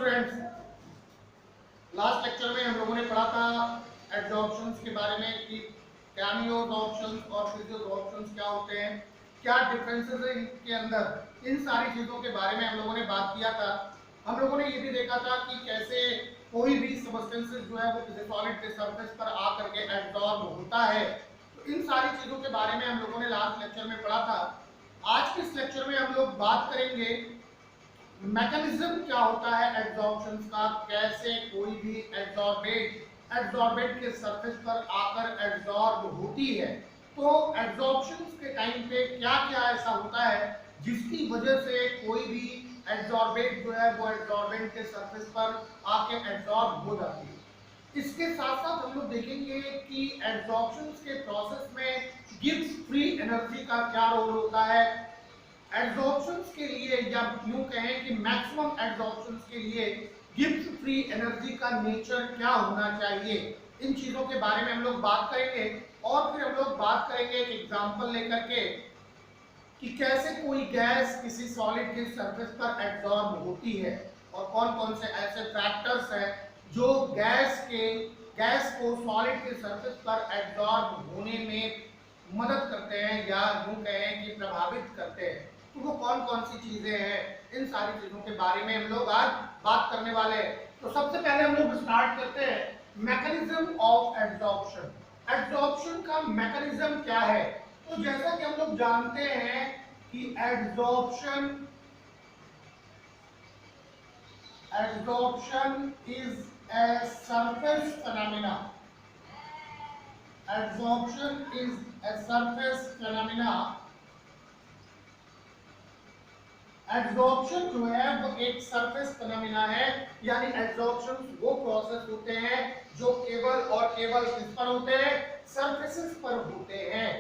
Students, last lecture में हम लोगों ने पढ़ा था एड्सॉर्प्शंस के बारे में कि कैमियोसॉर्प्शंस और फिजियोसॉर्प्शंस क्या होते हैं, क्या डिफरेंसेस है इनके अंदर। इन सारी चीजों के बारे में हम लोगों ने बात किया था। हम लोगों ने ये भी देखा था कि कैसे कोई भी सबस्टेंसेस जो है वो किसी सॉलिड के सरफेस पर आकर के एब्जॉर्ब होता है। तो इन सारी चीजों के बारे में हम लोगों ने लास्ट लेक्चर में पढ़ा था। आज के इस लेक्चर में हम लोग बात करेंगे मैकेनिज्म क्या होता है एड्सॉर्प्शंस का, कैसे कोई भी एड्सॉर्बेंट के सरफेस पर आकर एड्सॉर्ब होती है। तो एड्सॉर्प्शंस के टाइम पे क्या क्या ऐसा होता है जिसकी वजह से कोई भी एड्सॉर्बेंट जो है वो एड्सॉर्बेंट के सरफेस पर आके एड्सॉर्ब हो जाती है। इसके साथ साथ हम लोग देखेंगे कि एड्सॉर्प्शंस के प्रोसेस में गिब्स फ्री एनर्जी का क्या रोल होता है। एड्सॉर्प्शंस के लिए या यूं कहें कि मैक्सिमम एड्सॉर्प्शंस के लिए गिब्स फ्री एनर्जी का नेचर क्या होना चाहिए, इन चीजों के बारे में हम लोग बात करेंगे। और फिर हम लोग बात करेंगे एक एग्जांपल लेकर के कि कैसे कोई गैस किसी सॉलिड के सरफेस पर एब्जॉर्ब होती है और कौन कौन से ऐसे फैक्टर्स हैं जो गैस को सॉलिड के सरफेस पर एब्जॉर्ब होने में मदद करते हैं या यूं कहें कि प्रभावित करते हैं। तो वो कौन कौन सी चीजें हैं, इन सारी चीजों के बारे में हम लोग आज बात करने वाले हैं। तो सबसे पहले हम लोग स्टार्ट करते हैं मैकेनिज्म ऑफ एड्सॉर्प्शन। एड्सॉर्प्शन का मैकेनिज्म क्या है? तो जैसा कि हम लोग जानते हैं कि adsorption is a surface phenomena. Adsorption is a surface phenomena. Adsorption जो है वो एक सरफेस फिनोमेना है, यानी एड्सॉर्प्शन वो प्रोसेस होते हैं जो केवल और केवल किस पर होते हैं? सरफेसेस पर होते हैं।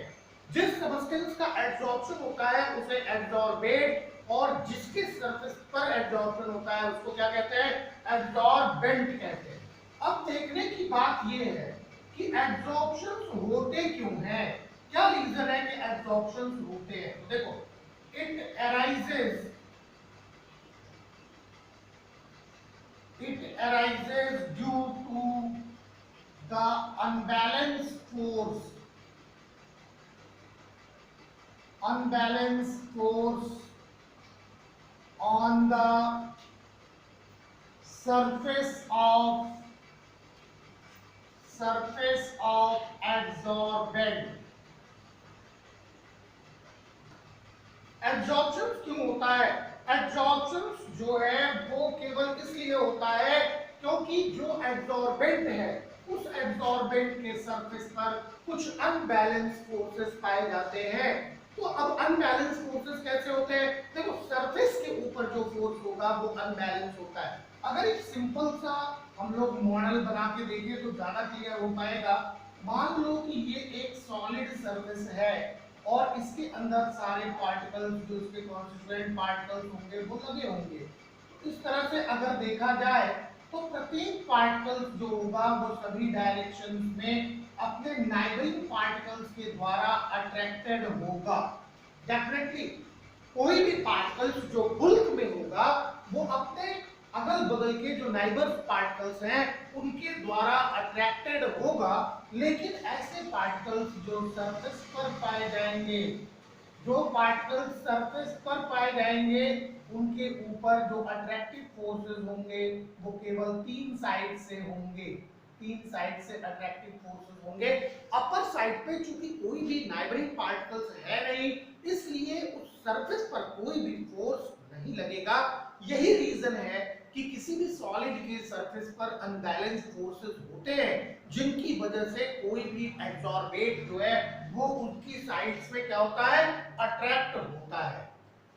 जिस सब्सटेंस का एड्सॉर्प्शन होता है उसे एड्सॉर्बेट, और जिसके सरफेस पर एड्सॉर्प्शन होता है उसको क्या कहते हैं? एड्सॉर्बेंट कहते हैं। अब देखने की बात ये है कि एड्सॉर्प्शन होते क्यों हैं, क्या रीजन है कि एड्सॉर्प्शन होते हैं। तो देखो, it arises due to the unbalanced force on the surface of adsorbent। Absorption क्यों होता है? एब्जॉर्प्शन जो है वो केवल इसलिए होता है क्योंकि जो एब्जॉर्बेंट है उस एब्जॉर्बेंट के सरफेस पर कुछ अनबैलेंस फोर्सेस पाए जाते हैं। तो अब अनबैलेंस फोर्सेस कैसे होते हैं? देखो, सरफेस के ऊपर जो फोर्स होगा वो अनबैलेंस होता है। अगर एक सिंपल सा हम लोग मॉडल बना के देखें तो ज्यादा क्लियर हो पाएगा। मान लो कि ये एक सॉलिड सरफेस है और इसके अंदर सारे पार्टिकल्स जो इसके कॉन्स्टिट्यूएंट पार्टिकल्स होंगे वो लगे होंगे। इस तरह से अगर देखा जाए तो प्रत्येक पार्टिकल्स जो होगा वो सभी डायरेक्शंस में अपने नाइबरिंग पार्टिकल्स के द्वारा अट्रैक्टेड होगा। डेफिनेटली कोई भी पार्टिकल्स जो बुल्क में होगा वो अपने अगल बगल के जो नाइबर्स पार्टिकल्स हैं उनके द्वारा अट्रैक्टेड होगा। लेकिन ऐसे पार्टिकल्स जो सरफेस पर पाए जाएंगे, उनके ऊपर जो अट्रैक्टिव फोर्सेस होंगे वो केवल तीन साइड से अट्रैक्टिव फोर्सेस होंगे। अपर साइड पे चूंकि कोई भी नाइबरिंग पार्टिकल्स है नहीं, इसलिए उस सरफेस पर कोई भी फोर्स नहीं लगेगा। यही रीजन है कि किसी भी सॉलिड के सरफेस पर अनबैलेंस्ड फोर्सेस होते हैं जिनकी वजह से कोई भी एब्जॉर्बेट जो है वो उनकी साइड्स में क्या होता है? अट्रैक्ट होता है।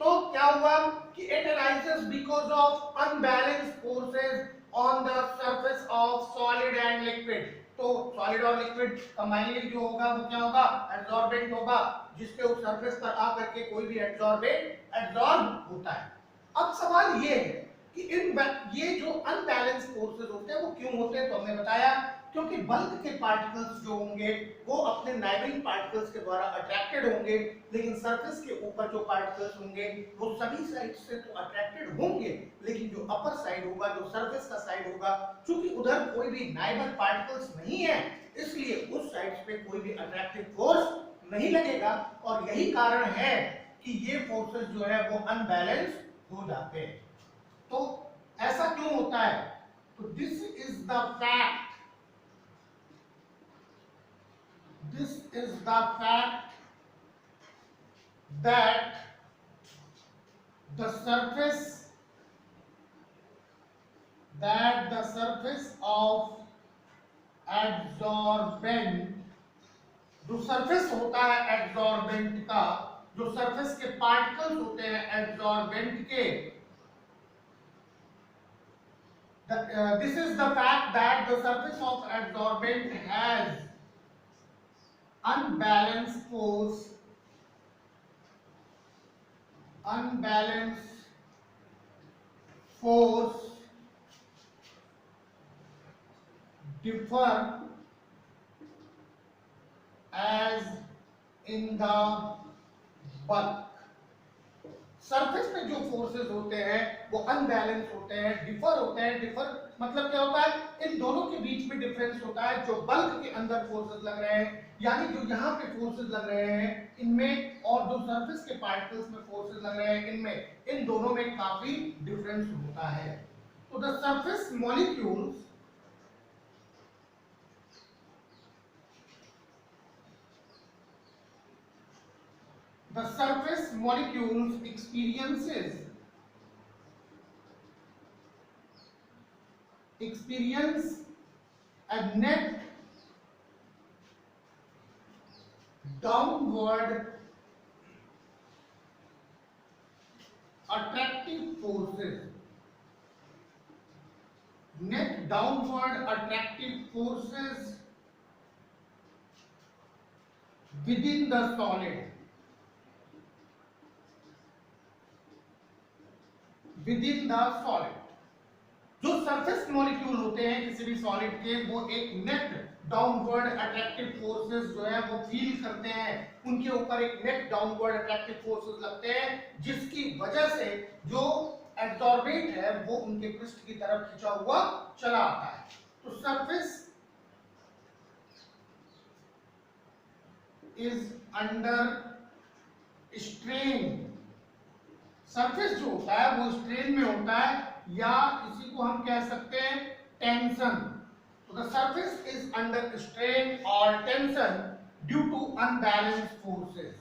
तो क्या हुआ कि it arises because of unbalanced forces on the surface of solid and liquid. तो सॉलिड और लिक्विड कंबाइनली जो होगा वो क्या होगा? एब्जॉर्बेंट होगा, जिसके उस सरफेस पर आकर के कोई भी एब्जॉर्ब होता है। अब सवाल ये है कि ये जो अनबैलेंस्ड फोर्सेस होते हैं वो क्यों होते हैं, तो हमने बताया क्योंकि बल्क के पार्टिकल्स जो होंगे वो अपने नाइबरिंग पार्टिकल्स के द्वारा अट्रैक्टेड होंगे, लेकिन सरफेस के ऊपर जो पार्टिकल्स होंगे वो सभी साइड से तो अट्रैक्टेड होंगे, लेकिन जो अपर साइड होगा, जो सरफेस का साइड होगा, क्योंकि उधर कोई भी नाइबर पार्टिकल्स नहीं है, इसलिए उस साइड पे कोई भी अट्रैक्टिव फोर्स नहीं लगेगा, और यही कारण है कि ये फोर्सेस जो है वो अनबैलेंस हो जाते हैं। तो ऐसा क्यों होता है, तो this is the fact, this is the fact that the surface of adsorbent, जो सरफेस होता है एड्सॉर्बेंट का, जो सरफेस के पार्टिकल्स होते हैं एड्सॉर्बेंट के, this is the fact that the surface of adsorbent has unbalanced force differ as in the bulk। Surface पे जो फोर्सेस होते हैं वो अनबैलेंस होते हैं, डिफर होते हैं। डिफर मतलब क्या होता है, इन दोनों के बीच में डिफरेंस होता है। जो बल्क के अंदर फोर्सेस लग रहे हैं, यानी जो यहाँ पे फोर्सेस लग रहे हैं इनमें, और जो सरफेस के पार्टिकल्स में फोर्सेस लग रहे हैं इनमें, इन दोनों में काफी डिफरेंस होता है। तो the surface molecules experience a net downward attractive forces within the solid, जो सरफेस मॉलिक्यूल होते हैं किसी भी सॉलिड के, वो एक नेट डाउनवर्ड अट्रैक्टिव फोर्सेस जो है वो फील करते हैं, उनके ऊपर एक नेट डाउनवर्ड अट्रैक्टिव फोर्सेस लगते हैं, जिसकी वजह से जो एड्सॉर्बेंट है वो उनके पृष्ठ की तरफ खिंचा हुआ चला आता है। तो surface is under strain, surface जो होता है वो स्ट्रेन में होता है, या इसी को हम कह सकते हैं टेंशन। तो the surface is under strain और tension due to unbalanced forces,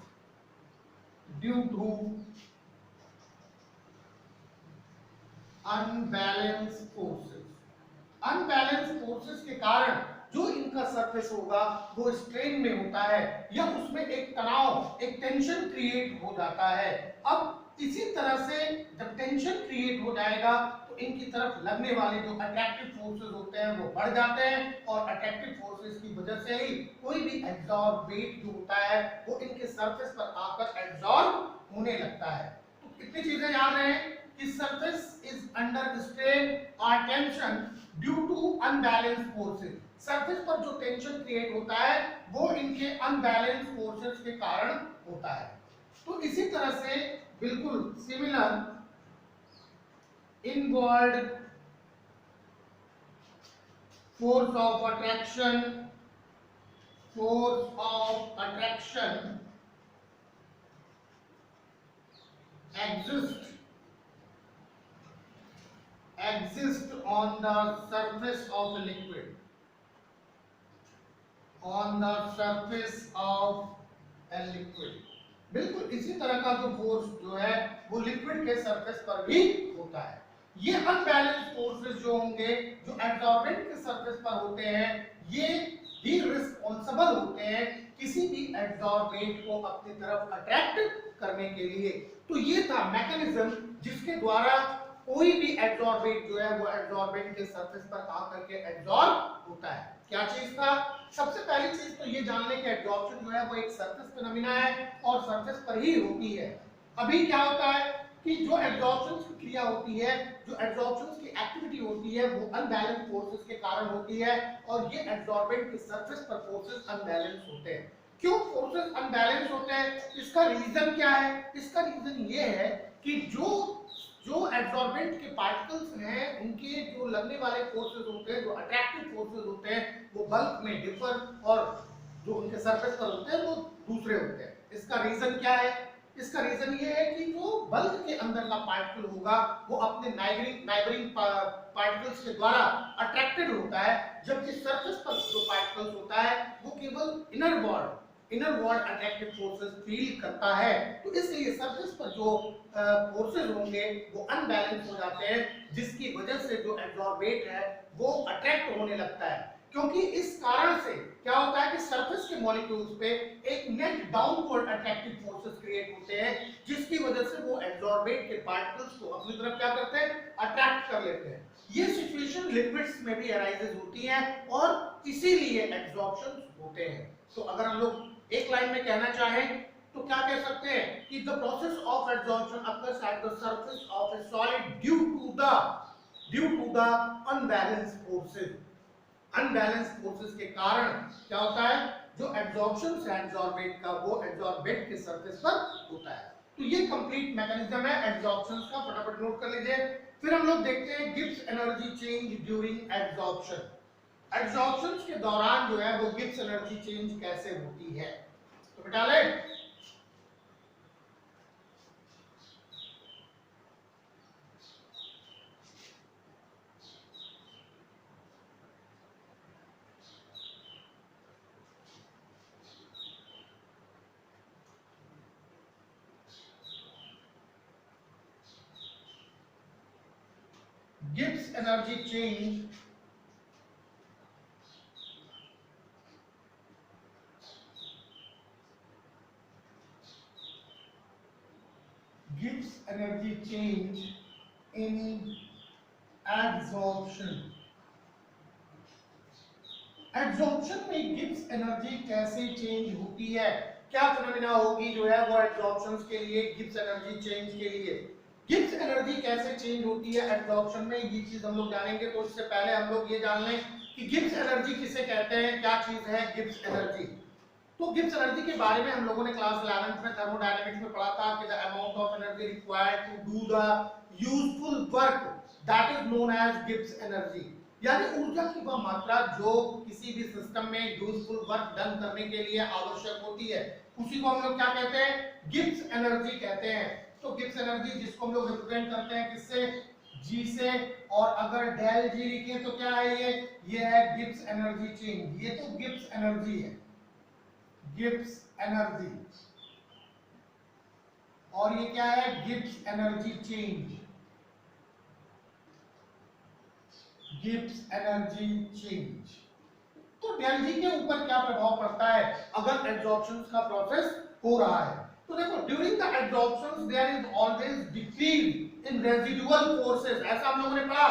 unbalance forces के कारण जो इनका सरफेस होगा वो स्ट्रेन में होता है, या उसमें एक तनाव, एक टेंशन क्रिएट हो जाता है। अब इसी तरह से जब टेंशन क्रिएट हो जाएगा तो इनकी तरफ लगने वाले जो अट्रैक्टिव फोर्सेस होते हैं वो बढ़ जाते हैं, और अट्रैक्टिव फोर्सेस की वजह से ही कोई भी एब्जॉर्बेट जो होता है वो इनके सरफेस पर आकर एब्जॉर्ब होने लगता है। तो कितनी चीजें याद रहे कि सरफेस इज अंडर स्ट्रेन और tension due to unbalanced forces, surface पर जो टेंशन क्रिएट होता है वो इनके अनबैलेंस्ड फोर्सेस के कारण होता है। तो इसी तरह से बिल्कुल similar inward force of attraction exist on the surface of a liquid, बिल्कुल इसी तरह का जो फोर्स जो है वो लिक्विड के सरफेस पर भी होता है। ये अनबैलेंस फोर्सेस जो होंगे, जो एब्जॉर्बेंट के सरफेस पर होते हैं, ये ही रिस्पांसिबल होते हैं किसी भी एब्जॉर्बेंट को अपनी तरफ अट्रैक्ट करने के लिए। तो ये था मैकेनिज्म जिसके द्वारा कोई भी एब्जॉर्बेंट जो है वो एब्जॉर्बेंट के सरफेस पर आकर के एब्जॉर्ब होता है। क्या चीज था, सबसे पहली चीज तो ये जान लें कि एब्जॉर्प्शन जो है वो एक सरफेस फिनोमेना है और सरफेस पर ही होती है। अभी क्या होता है कि जो एब्जॉर्प्शन की क्रिया होती है, जो एब्जॉर्प्शन की एक्टिविटी होती है, वो अनबैलेंस फोर्सेस के कारण होती है और ये एब्जॉर्बेंट की सरफेस पर फोर्सेस अनबैलेंस होते हैं। क्यों फोर्सेस अनबैलेंस होते हैं, इसका रीजन क्या है? इसका रीजन ये है कि जो जो एब्जॉर्बेंट के पार्टिकल्स हैं उनके जो लगने वाले फोर्सेस होते हैं, जो अट्रैक्टिव फोर्सेस होते हैं, वो बल्क में डिफर और जो उनके सरफेस पर होते हैं वो दूसरे होते हैं। इसका रीजन क्या है? इसका रीजन ये है कि जो बल्क के अंदर का पार्टिकल होगा वो अपने नाइबरिंग पार्टिकल्स के द्वारा अट्रैक्टेड होता है, जबकि सरफेस पर जो पार्टिकल्स होता है वो केवल inner world attractive forces feel करता है। तो इसलिए सरफेस पर जो फोर्सेस होंगे वो अनबैलेंस हो जाते हैं, जिसकी वजह से जो एब्जॉर्बेट है वो अट्रैक्ट होने लगता है। क्योंकि इस कारण से क्या होता है कि सरफेस के मॉलिक्यूल्स पे एक net downward attractive forces create होते हैं, जिसकी वजह से वो एब्जॉर्बेट के पार्टिकल्स को अपनी तरफ क्या करते हैं, अट्रैक्ट कर लेते हैं। ये सिचुएशन लिक्विड्स में भी अराइजेस होती है और इसीलिए एब्जॉर्प्शन होते हैं। तो अगर हम लोग एक लाइन में कहना चाहें तो क्या कह सकते हैं कि the process of absorption occurs at the surface of a solid due to the unbalance forces. Unbalance forces के कारण क्या होता है, जो एब्जॉर्प्शन है एब्जॉर्बेट का वो एब्जॉर्बेट के सरफेस पर होता है। तो ये कंप्लीट मैकेनिज्म है एब्जॉर्प्शन का, फटाफट नोट कर लीजिए। फिर हम लोग देखते हैं Gibbs energy change during absorption. Absorption के दौरान जो है वो गिब्स एनर्जी चेंज कैसे होती है, तो बेटा ले Gibbs energy change Gibbs energy change in absorption। Absorption में गिब्स एनर्जी कैसे चेंज होती है, क्या फिनोमेना होगी जो है वो एब्जॉर्प्शन के लिए, गिब्स एनर्जी चेंज के लिए। गिब्स एनर्जी कैसे चेंज होती है एब्जॉर्प्शन में, ये चीज हम लोग जानेंगे। तो इससे पहले हम लोग ये जान लें कि गिब्स एनर्जी किसे कहते हैं, क्या चीज है गिब्स एनर्जी। तो गिब्स एनर्जी के बारे में हम लोगों ने क्लास 11th में थर्मोडायनामिक्स में पढ़ा था कि the amount of energy required to do the useful work that is known as Gibbs energy. यानी ऊर्जा की वह मात्रा जो किसी भी सिस्टम में यूजफुल वर्क डन करने के लिए आवश्यक होती है, उसी को हम लोग क्या कहते हैं, गिब्स एनर्जी कहते हैं। तो गिब्स एनर्जी जिसको हम लोग रिप्रेजेंट करते हैं किससे, जी से, और अगर डेल जी लिखें तो क्या है ये है गिब्स एनर्जी चेंज। ये तो गिब्स एनर्जी है, गिब्स एनर्जी, और ये क्या है, Gibbs energy change, Gibbs energy change. तो डेल जी के ऊपर क्या प्रभाव पड़ता है अगर एब्जॉर्प्शन का प्रोसेस हो रहा है। तो देखो during the absorption there is always decrease in residual forces. ऐसा हम लोगों ने पढ़ा,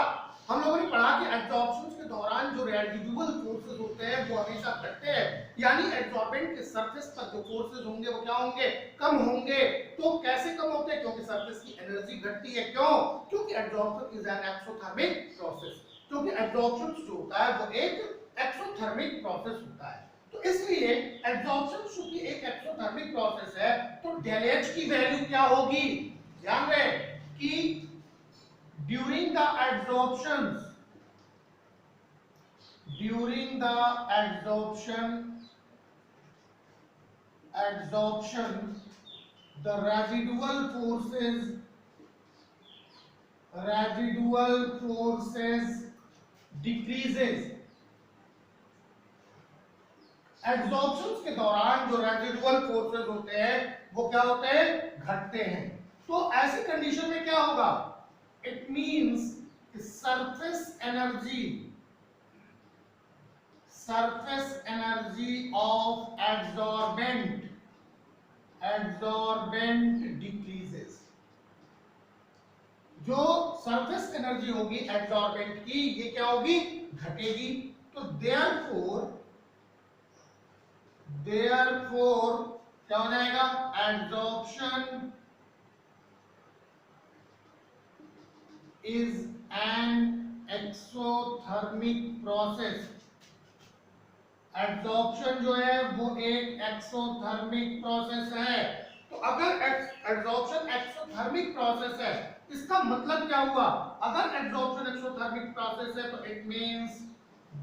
कि एब्जॉर्प्शन के दौरान जो रेजिडुअल फोर्सेस होते हैं वो हमेशा घटते हैं, यानी एब्जॉर्बेंट के सरफेस पर जो फोर्सेस होंगे वो क्या होंगे, कम होंगे। तो कैसे कम होते हैं, क्योंकि सरफेस की एनर्जी घटती है। क्यों, क्योंकि absorption is an exothermic process, क्योंकि एब्जॉर्प्शन जो होता है वो एक एक्सोथर्मिक प्रोसेस होता है। तो इसलिए एब्जॉर्प्शन चूंकि एक एक्सोथर्मिक प्रोसेस है तो डेल एच की वैल्यू क्या होगी, ध्यान रहे कि during the absorption the residual forces decreases। Absorption के दौरान जो रेजिडुअल फोर्सेस होते हैं वो क्या होते हैं, घटते हैं। तो ऐसी कंडीशन में क्या होगा, it means surface energy of absorbent decreases. जो सरफेस एनर्जी होगी एब्जॉर्बेंट की, ये क्या होगी, घटेगी। तो देयरफॉर क्या हो जाएगा, absorption is an exothermic process. Absorption जो है वो एक एक्सोथर्मिक प्रोसेस है। तो अगर एब्जॉर्प्शन एक्सोथर्मिक प्रोसेस है, इसका मतलब क्या हुआ? अगर एब्जॉर्प्शन एक्सोथर्मिक प्रोसेस है तो it means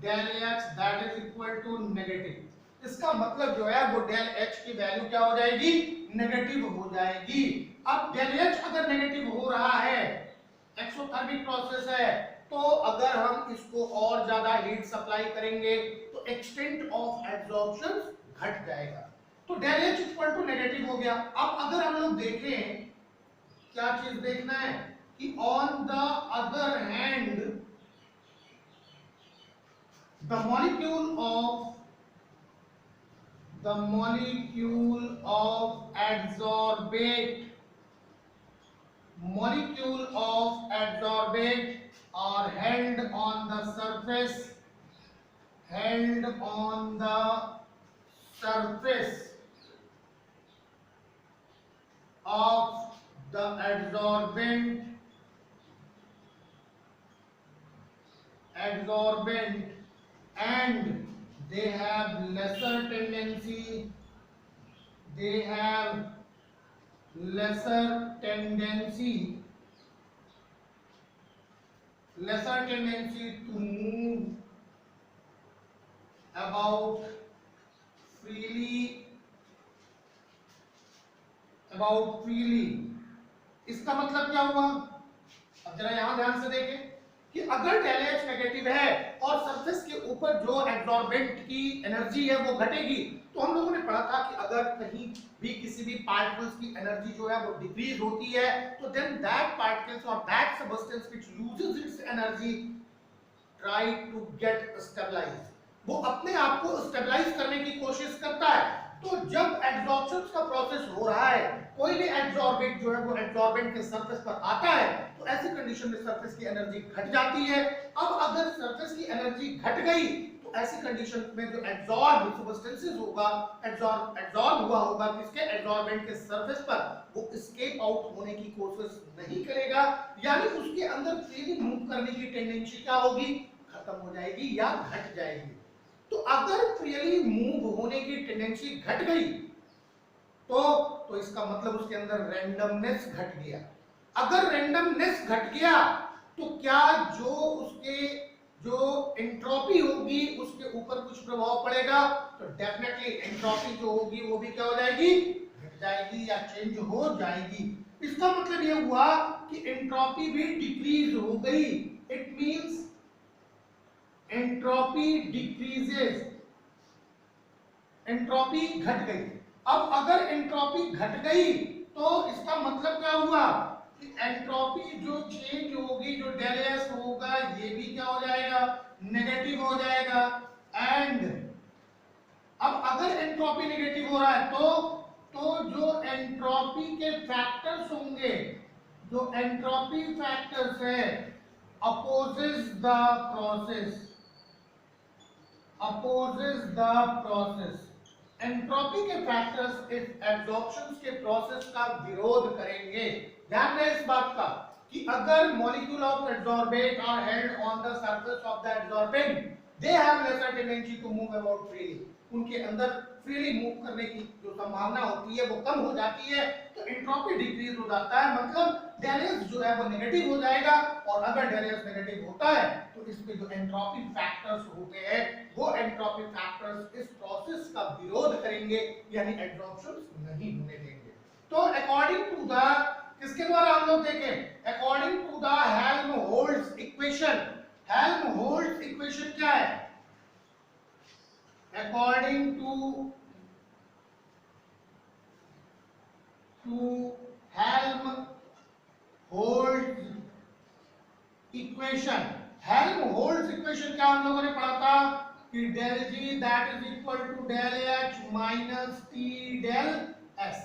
del H that is equal to negative. इसका मतलब जो है वो डेल एच की वैल्यू क्या हो जाएगी? नेगेटिव हो जाएगी। अब डेल एच अगर नेगेटिव हो रहा है, एक्सोथर्मिक प्रोसेस है, तो अगर हम इसको और ज्यादा हीट सप्लाई करेंगे तो एक्सटेंट ऑफ एब्जॉर्प्शन घट जाएगा। तो del H equal to negative हो गया। अब अगर हम लोग देखें, क्या चीज देखना है कि on the other hand the molecule of adsorbate are held on the surface of the adsorbent and they have lesser tendency to move about freely। इसका मतलब क्या हुआ? अब जरा यहां ध्यान से देखें कि अगर डेल एच नेगेटिव है और सरफेस के ऊपर जो एब्जॉर्बेंट की एनर्जी है वो घटेगी, तो हम लोगों ने पढ़ा था कि अगर कहीं भी किसी भी पार्टिकल्स की एनर्जी जो है वो डिक्रीज होती है, तो देन दैट पार्टिकल्स और that substance which loses its energy try to get stabilize, वो अपने आप को स्टेबलाइज करने की कोशिश करता है। तो जब एब्जॉर्प्शन का प्रोसेस हो रहा है, कोई भी एब्जॉर्बेंट जो है वो एब्जॉर्बेंट के सरफेस पर आता है, तो ऐसी कंडीशन में सरफेस की एनर्जी घट जाती है। अब अगर सरफेस की एनर्जी घट गई तो ऐसी कंडीशन में जो एब्जॉर्ब सब्सटेंसेस होगा, एब्जॉर्ब हुआ होगा किसके? एब्जॉर्बेंट के सरफेस पर, वो एस्केप आउट होने की कोशिश नहीं करेगा, यानी उसके अंदर फ्रीली मूव करने की टेंडेंसी क्या होगी? खत्म हो जाएगी या घट जाएगी। तो अगर फ्रीली मूव होने की टेंडेंसी घट गई तो इसका मतलब उसके अंदर रैंडमनेस घट गया। अगर रैंडमनेस घट गया तो क्या जो एंट्रोपी होगी उसके ऊपर कुछ प्रभाव पड़ेगा? तो डेफिनेटली एंट्रोपी जो होगी वो भी क्या हो जाएगी? घट जाएगी या चेंज हो जाएगी। इसका मतलब ये हुआ कि एंट्रोपी भी डिक्रीज हो गई। It means entropy decreases, entropy घट गई। अब अगर एंट्रोपी घट गई तो इसका मतलब क्या हुआ कि एंट्रोपी जो चेंज होगी, जो डेल एस होगा, ये भी क्या हो जाएगा? नेगेटिव हो जाएगा। एंड अब अगर एंट्रोपी नेगेटिव हो रहा है तो जो एंट्रोपी के फैक्टर्स होंगे, जो एंट्रोपी फैक्टर्स है, opposes the process। एंट्रोपी के फैक्टर्स इस एब्जॉर्प्शन के प्रोसेस का विरोध करेंगे। ध्यान रहे इस बात का कि अगर molecule of adsorbent are held on the surface of the adsorbent, they have lesser tendency to move about freely. उनके अंदर फ्रीली मूव करने की जो संभावना होती है वो कम हो जाती है, तो एंट्रोपी डिक्रीज हो जाता है। मतलब डेल एस जो है वो नेगेटिव हो जाएगा, और अगर डेल एस नेगेटिव होता है तो इसमें जो एंट्रोपी फैक्टर्स होते हैं वो एंट्रोपी फैक्टर्स इस प्रोसेस का विरोध करेंगे, यानी एब्जॉर्प्शन नहीं होने देंगे। तो अकॉर्डिंग टू द, किसके द्वारा हम लोग देखें? According to the Helmholtz equation. Helmholtz equation क्या है? according to Helmholtz equation। Helmholtz equation क्या हम लोगों ने पढ़ा था कि del G that is equal to del H minus T del S।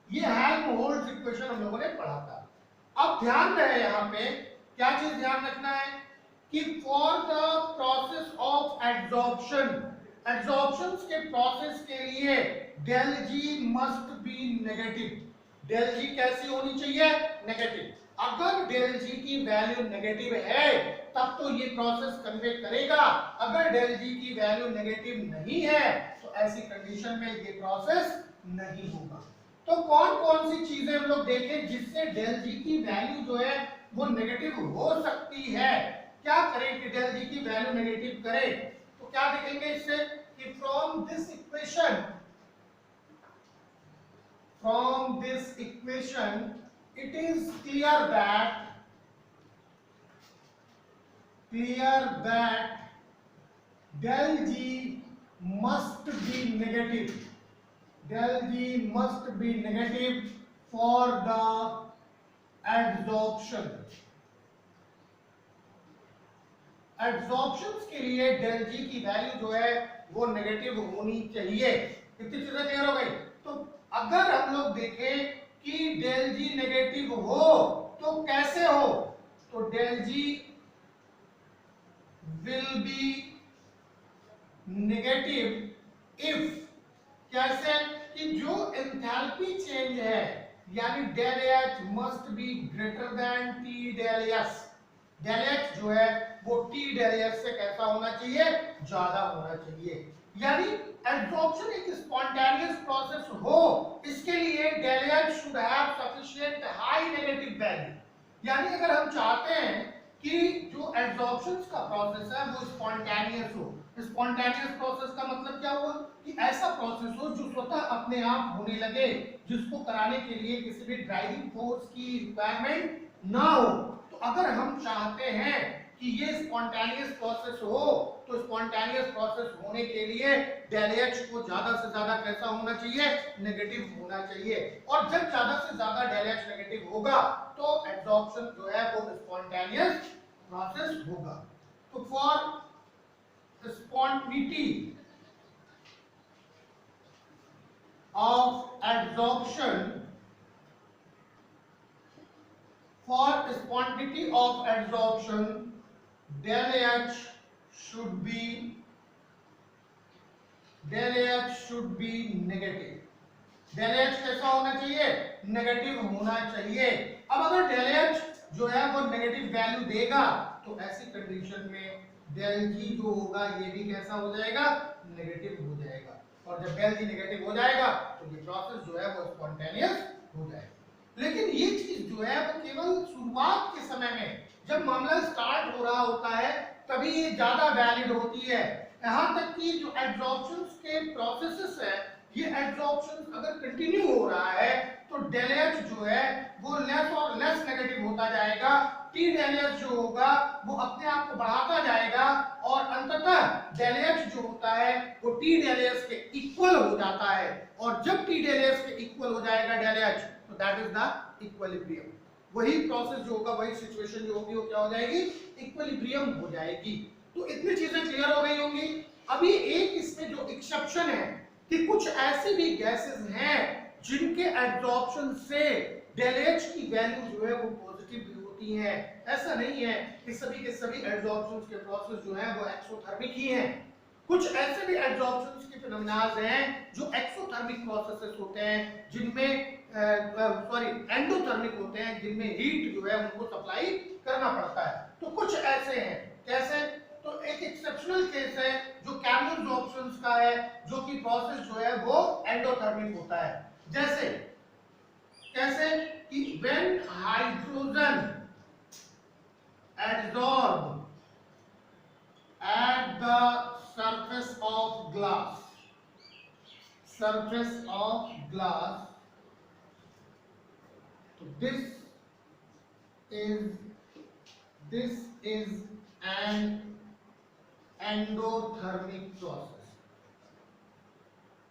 ये Helmholtz equation हम लोगों ने पढ़ा था। अब ध्यान रहे यहाँ पे क्या चीज ध्यान रखना है कि for the process of adsorption, absorption के प्रोसेस के लिए del G must be negative. Del G कैसी होनी चाहिए? नेगेटिव। अगर डेल जी की वैल्यू नेगेटिव है तब तो ये प्रोसेस कन्वे करेगा, अगर डेल जी की वैल्यू नेगेटिव नहीं है तो ऐसी कंडीशन में ये प्रोसेस नहीं होगा। तो कौन कौन सी चीजें हम लोग देखें जिससे डेल जी की वैल्यू जो है वो नेगेटिव हो सकती है। क्या करें कि डेल जी की वैल्यू नेगेटिव करें, तो क्या देखेंगे इससे कि from this equation it is clear that del G must be negative, del G must be negative for the adsorption, एड्सॉर्प्शंस के लिए डेल जी की वैल्यू जो है वो नेगेटिव होनी चाहिए। इतनी चीजें क्लियर हो गई। तो अगर हम लोग देखें कि डेल जी नेगेटिव हो तो कैसे हो, तो del G will be negative if, कैसे कि जो एंथैल्पी चेंज है यानी del H must be greater than T del S, del H जो है वो टी डेल एस से कैसा होना चाहिए, ज्यादा होना चाहिए। यानी एब्जॉर्प्शन एक स्पॉन्टेनियस प्रोसेस हो, इसके लिए del H should have sufficient high negative value. यानी अगर हम चाहते हैं कि जो एब्जॉर्प्शन का प्रोसेस है वो स्पॉन्टेनियस हो, स्पॉन्टेनियस प्रोसेस का मतलब क्या हुआ कि ऐसा प्रोसेस हो जो स्वतः अपने आप होने लगे, जिसको कराने के लिए किसी भी ड्राइविंग फोर्स की रिक्वायरमेंट ना हो। तो अगर हम चाहते हैं कि ये स्पॉन्टेनियस प्रोसेस हो तो स्पॉन्टेनियस प्रोसेस होने के लिए डेल एच को ज्यादा से ज्यादा कैसा होना चाहिए, नेगेटिव होना चाहिए। और जब ज्यादा से ज्यादा डेल एच नेगेटिव होगा तो एब्जॉर्प्शन जो है वो स्पॉन्टेनियस प्रोसेस होगा। तो for spontaneity of absorption, for spontaneity of adsorption del H should be negative, del H कैसा होना चाहिए, नेगेटिव होना चाहिए। अब अगर del H जो है वो नेगेटिव वैल्यू देगा तो ऐसी कंडीशन में del G जो होगा ये भी कैसा हो जाएगा, नेगेटिव हो जाएगा। और जब del G नेगेटिव हो जाएगा तो ये प्रोसेस जो है वो स्पॉन्टेनियस हो जाएगा। लेकिन ये चीज जो है वो केवल शुरुआत के समय में, जब मामला स्टार्ट हो रहा होता है तभी ये ज्यादा वैलिड होती है। यहां तक कि जो एब्जॉर्प्शंस के प्रोसेसेस है, ये एब्जॉर्प्शन अगर कंटिन्यू हो रहा है तो डेल एच जो है वो लेस और लेस नेगेटिव होता जाएगा, टी डेल एच जो होगा वो अपने आप को बढ़ाता जाएगा और अंततः डेल एच जो होता है वो टी डेल एच के इक्वल हो जाता है। और जब टी डेल एच के इक्वल हो जाएगा डेल एच, तो दैट इज द इक्विलिब्रियम। वही प्रोसेस जो होगा, वही सिचुएशन जो होगी वो क्या हो जाएगी, इक्विलिब्रियम हो जाएगी। तो इतनी चीजें क्लियर हो गई होंगी। अभी एक इसमें जो एक्सेप्शन है कि कुछ ऐसी भी गैसेस हैं जिनके एब्जॉर्प्शन से डेल एच की वैल्यू जो है वो पॉजिटिव भी होती है। ऐसा नहीं है कि सभी के सभी एब्जॉर्प्शन के प्रोसेस जो है वो एक्सोथर्मिक ही हैं। कुछ ऐसे भी एब्जॉर्प्शन के फिनोमेनास हैं जो एक्सोथर्मिक प्रोसेसेस होते हैं, जिनमें एंडोथर्मिक होते हैं, जिनमें हीट जो है उनको सप्लाई करना पड़ता है। तो कुछ ऐसे हैं, कैसे, तो एक एक्सेप्शनल केस है जो कैमियोसॉर्प्शंस का है, जो कि प्रोसेस जो है वो एंडोथर्मिक होता है। जैसे कैसे कि when hydrogen adsorb at the surface of glass, so this is an endothermic process,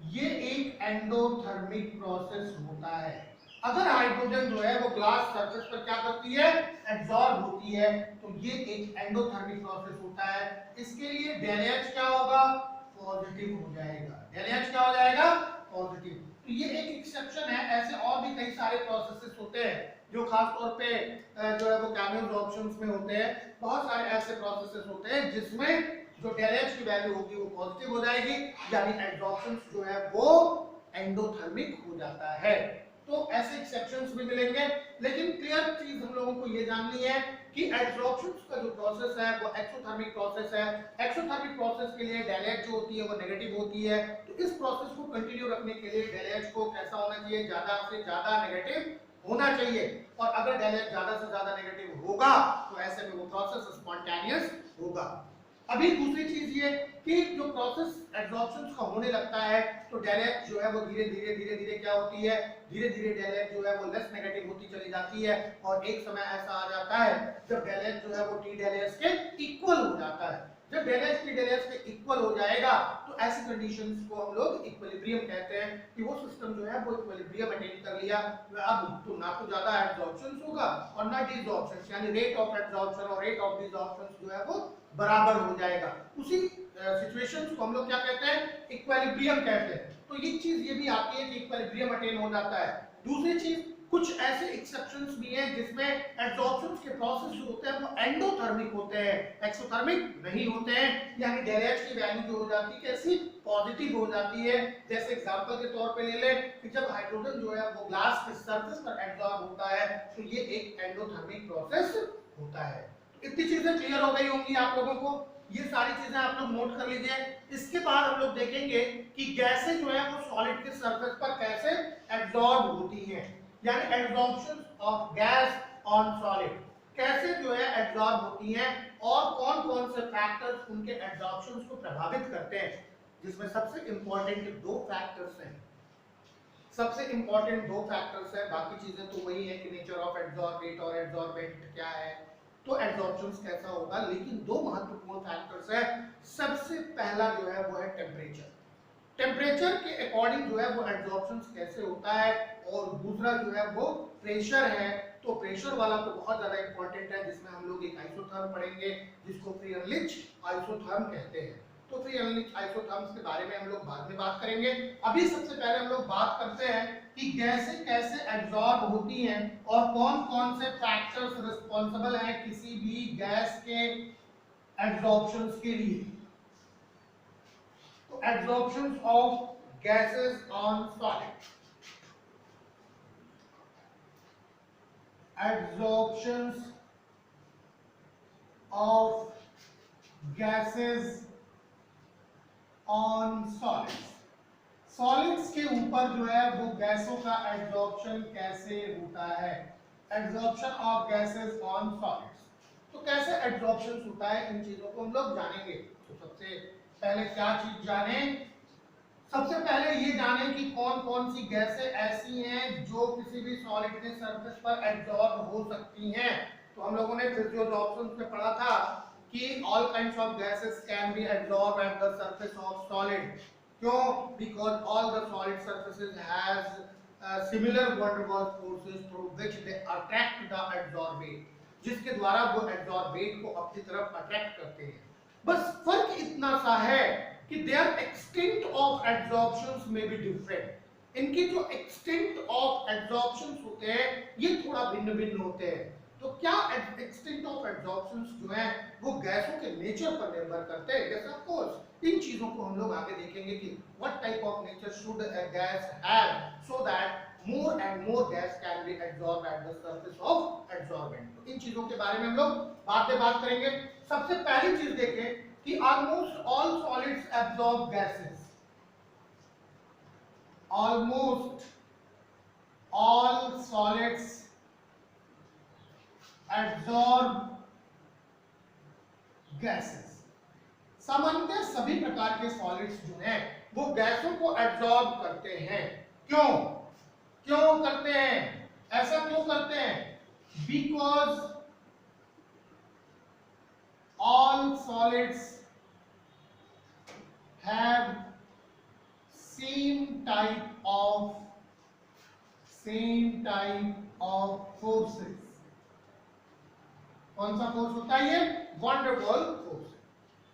ये एक एंडोथर्मिक प्रोसेस होता है। अगर हाइड्रोजन जो है वो ग्लास सरफेस पर क्या करती है, एब्जॉर्ब होती है, तो ये एक एंडोथर्मिक प्रोसेस होता है। इसके लिए डेल एच क्या होगा, पॉजिटिव हो जाएगा, डेल एच क्या हो जाएगा, पॉजिटिव। तो ये एक एक्सेप्शन है। ऐसे और भी कई सारे प्रोसेसेस होते हैं जो खास तौर पे जो है वो कैमियोसॉर्प्शंस में होते हैं। बहुत सारे ऐसे प्रोसेसेस होते हैं जिसमें जो डेल एच की वैल्यू होगी वो पॉजिटिव हो जाएगी, यानी एब्जॉर्प्शन जो है वो एंडोथर्मिक हो जाता है। तो ऐसे एक्सेप्शंस भी मिलेंगे, लेकिन क्लियर चीज हम लोगों को ये जाननी है कि एब्जॉर्प्शन का जो प्रोसेस है वो एक्सोथर्मिक प्रोसेस है। एक्सोथर्मिक प्रोसेस के लिए डेल एच जो होती है वो नेगेटिव होती है, तो इस प्रोसेस को कंटिन्यू रखने के लिए डेल एच को कैसा होना चाहिए, ज्यादा से ज्यादा नेगेटिव होना चाहिए। और अगर डेल एच ज्यादा से ज्यादा नेगेटिव होगा तो ऐसे में वो प्रोसेस स्पॉन्टेनियस होगा। अभी दूसरी चीज ये कि जो प्रोसेस एब्जॉर्प्शन का होने लगता है तो डेल एच जो है वो धीरे धीरे क्या होती है, धीरे धीरे डेल एच जो है वो लेस नेगेटिव होती चली जाती है, और एक समय ऐसा आ जाता है जब डेल एच जो है वो टी डेल एच के इक्वल हो जाता है। जब del H T del H के इक्वल हो जाएगा तो ऐसी कंडीशंस को हम लोग इक्विलिब्रियम कहते हैं, कि वो सिस्टम जो है वो इक्विलिब्रियम अटेन कर लिया। अब तो ना तो ज्यादा एब्जॉर्प्शन होगा और ना डिसॉर्प्शन, यानी रेट ऑफ एब्जॉर्प्शन और रेट ऑफ डिसॉर्प्शन जो है वो बराबर हो जाएगा। उसी सिचुएशंस को हम लोग क्या कहते हैं, इक्विलिब्रियम कहते हैं। तो ये चीज ये भी आती है कि इक्विलिब्रियम अटेन हो जाता है। दूसरी चीज, कुछ ऐसे एक्सेप्शंस भी हैं जिसमें एब्जॉर्प्शन के प्रोसेस जो होते हैं वो एंडोथर्मिक होते हैं, एक्सोथर्मिक नहीं होते हैं, यानी डेल एच की वैल्यू जो हो जाती है कैसी, पॉजिटिव हो जाती है। जैसे एग्जांपल के तौर पे ले ले कि जब हाइड्रोजन जो है वो ग्लास के सरफेस पर एब्जॉर्ब होता है तो ये एक एंडोथर्मिक प्रोसेस होता है। इतनी चीजें क्लियर हो गई होंगी आप लोगों को, ये सारी चीजें आप लोग नोट कर लीजिए। इसके बाद हम लोग देखेंगे कि गैसें जो है वो सॉलिड के सरफेस पर कैसे एब्जॉर्ब होती हैं, यानी absorption of gas on solid कैसे जो है एब्जॉर्ब होती हैं और कौन कौन से फैक्टर्स उनके एब्जॉर्प्शन को प्रभावित करते हैं, जिसमें सबसे इंपॉर्टेंट दो फैक्टर्स हैं। सबसे इंपॉर्टेंट दो फैक्टर्स है, बाकी चीजें तो वही है कि नेचर ऑफ एब्जॉर्बेट और एब्जॉर्बेंट क्या है, तो एब्जॉर्प्शन कैसा होगा, लेकिन दो महत्वपूर्ण फैक्टर्स है। सबसे पहला जो है वो है टेम्परेचर। टेम्परेचर के अकॉर्डिंग जो है वो एब्जॉर्प्शन कैसे होता है, और दूसरा जो है वो प्रेशर है। तो प्रेशर वाला तो बहुत ज्यादा इंपॉर्टेंट है, जिसमें हम लोग एक आइसोथर्म पढ़ेंगे जिसको फ्रीअर्लिच आइसोथर्म कहते हैं। तो फ्रीअर्लिच आइसोथर्म्स के बारे में हम लोग बाद में बात करेंगे। अभी सबसे पहले हम लोग बात करते हैं कि गैसें कैसे एब्जॉर्ब होती हैं और कौन कौन से फैक्टर्स रिस्पॉन्सिबल हैं किसी भी गैस के एब्जॉर्प्शन के लिए। तो absorption of gases on solid, absorptions of gases on solids। Solids के ऊपर जो है वो गैसों का एब्जॉर्प्शन कैसे होता है, absorption of gases on solids. तो कैसे एब्जॉर्प्शन होता है, इन चीजों को हम लोग जानेंगे। तो सबसे पहले क्या चीज जाने, सबसे पहले ये जाने कि कौन कौन सी गैसें ऐसी हैं जो किसी भी सॉलिड के सरफेस पर एब्जॉर्ब हो सकती हैं। तो हम लोगों ने फिजियोलॉजी में पढ़ा था कि all kinds of gases can be absorb at the surface of solid. क्यों? Because all the solid surfaces has similar van der Waals forces through which they attract the absorbate, जिसके द्वारा वो एब्जॉर्बेट को अपनी तरफ अट्रैक्ट करते हैं। बस फर्क इतना सा है कि their extent of absorptions may be different। इनके जो extent of absorptions होते हैं ये थोड़ा भिन्न भिन्न होते हैं। तो क्या extent of absorptions जो है वो गैसों के नेचर पर निर्भर करते हैं। yes of course, इन चीजों को हम लोग आगे देखेंगे कि what type of nature should a gas have so that more and more gas can be absorbed at the surface of absorbent। तो इन चीजों के बारे में हम लोग बाद में बात करेंगे। सबसे पहली चीज देखें कि almost all solids absorb gases। almost all solids absorb gases। सामान्यतः सभी प्रकार के सॉलिड्स जो हैं वो गैसों को एब्जॉर्ब करते हैं। क्यों क्यों करते हैं, ऐसा क्यों करते हैं? Because all solids have same type of forces। कौन सा फोर्स होता है ये? Van der Waals force.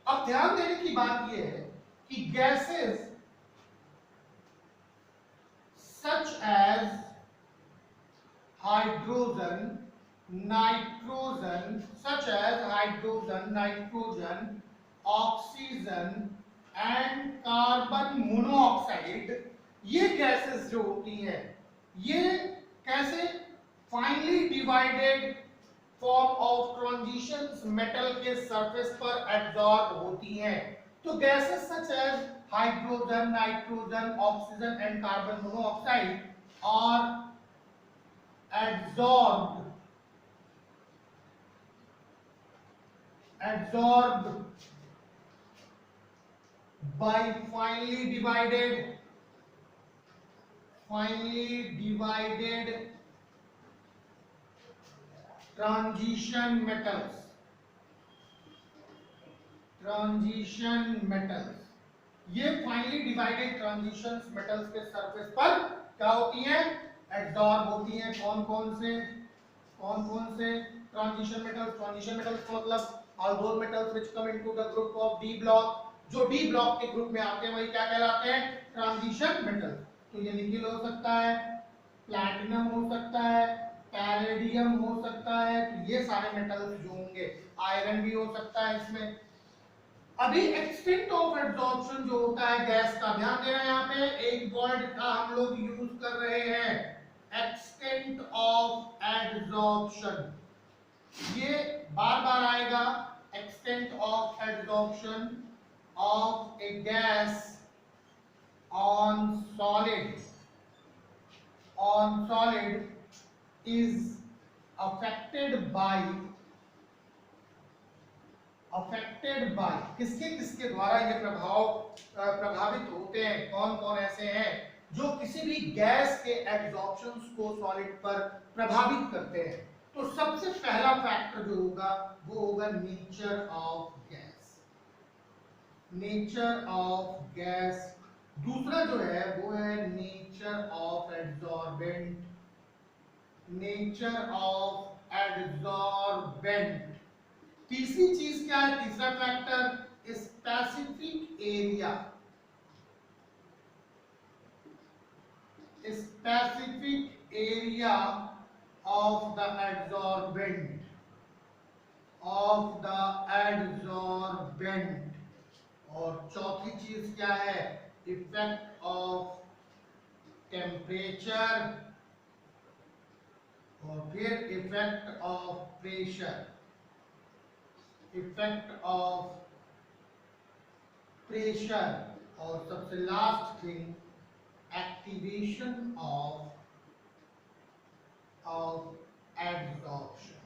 अब ध्यान देने की बात ये है कि gases such as hydrogen, nitrogen, such as hydrogen, nitrogen, oxygen and carbon monoxide, ये गैसेस जो होती हैं ये कैसे finally divided form of transitions metal के सरफेस पर एब्जॉर्ब होती हैं। तो gases such as hydrogen, nitrogen, oxygen and carbon monoxide are absorbed by finely divided transition metals। ये फाइनली डिवाइडेड ट्रांजिशन मेटल्स के सरफेस पर क्या होती हैं? एब्जॉर्ब होती हैं। कौन कौन से ट्रांजिशन मेटल्स का मतलब all those metals which come into the group of D block, जो D block के ग्रुप में आते हैं वही क्या कहलाते हैं? Transition metal. तो ये निकेल हो सकता है, प्लैटिनम हो सकता है, पैलेडियम हो सकता है, तो ये सारे मेटल्स जो होंगे, आयरन भी हो सकता है इसमें। अभी एक्सटेंट ऑफ एब्जॉर्प्शन जो होता है गैस का, ध्यान देना, यहाँ पे एक वर्ड का हम लोग यूज कर रहे हैं, एक्सटेंट ऑफ एब्जॉर्प्शन। ये बार बार आएगा, extent of adsorption of a gas on solid is affected by किसके द्वारा ये प्रभावित होते हैं? कौन कौन ऐसे हैं जो किसी भी गैस के एब्जॉर्प्शंस को सॉलिड पर प्रभावित करते हैं? तो सबसे पहला फैक्टर जो होगा वो होगा नेचर ऑफ गैस। दूसरा जो है वो है नेचर ऑफ एब्जॉर्बेंट। तीसरी चीज क्या है? तीसरा factor specific area of the adsorbent। और चौथी चीज क्या है? इफेक्ट ऑफ टेम्परेचर और फिर इफेक्ट ऑफ प्रेशर। और सबसे last thing activation of absorption.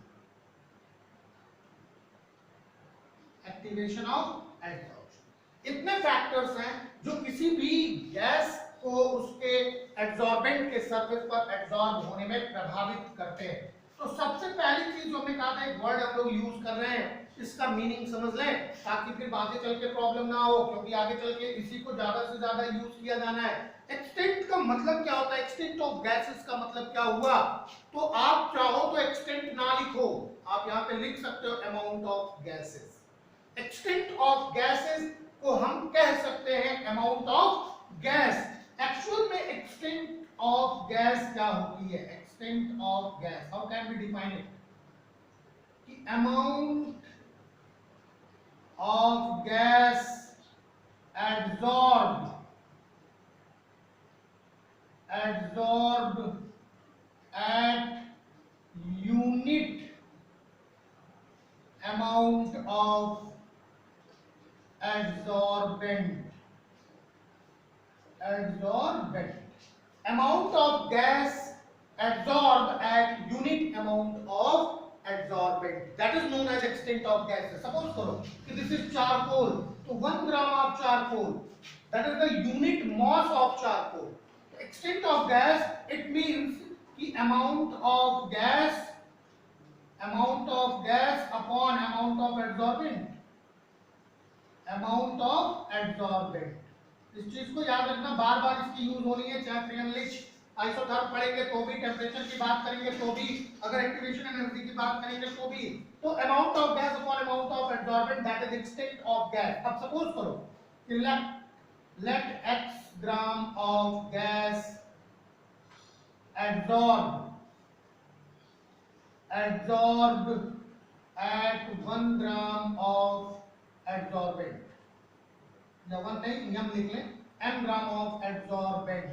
इतने फैक्टर्स हैं जो किसी भी गैस को उसके एब्जॉर्बेंट के सरफेस पर एब्जॉर्ब होने में प्रभावित करते हैं। तो सबसे पहली चीज जो हमने कहा था, एक वर्ड हम लोग यूज कर रहे हैं, इसका मीनिंग समझ लें ताकि फिर आगे चल के प्रॉब्लम ना हो, क्योंकि आगे चल के इसी को ज्यादा से ज्यादा यूज किया जाना है। एक्सटेंट का मतलब क्या होता है? एक्सटेंट ऑफ गैसेस का मतलब क्या हुआ? तो आप चाहो तो एक्सटेंट ना लिखो, आप यहाँ पे लिख सकते हो amount of gases. Extent of gases को हम कह सकते हैं अमाउंट ऑफ गैस। एक्चुअल में एक्सटेंट ऑफ गैस क्या होती है? Extent of gas, how can we define it? कि amount of gas absorbed at unit amount of adsorbent। amount of gas absorbed at unit amount of adsorbent, that is known as extent of gases। suppose करो कि this is charcoal, तो 1 gram of charcoal, that is the unit mass of charcoal। extent of gas, it means कि amount of gas upon amount of adsorbent। इस चीज को याद रखना, बार बार इसकी यूज होनी है, चाहे फ्रीलिश आइसोथर्म पढ़ेंगे तो भी, टेम्परेचर की बात करेंगे तो भी, अगर एक्टिवेशन एनर्जी की बात करेंगे तो भी। तो amount of gas upon amount of absorbent, that is extent of gas. अब सपोज करो कि let x gram of gas absorbed at 1 gram of adsorbent, या 1 नहीं, हम लिख लें m gram of adsorbent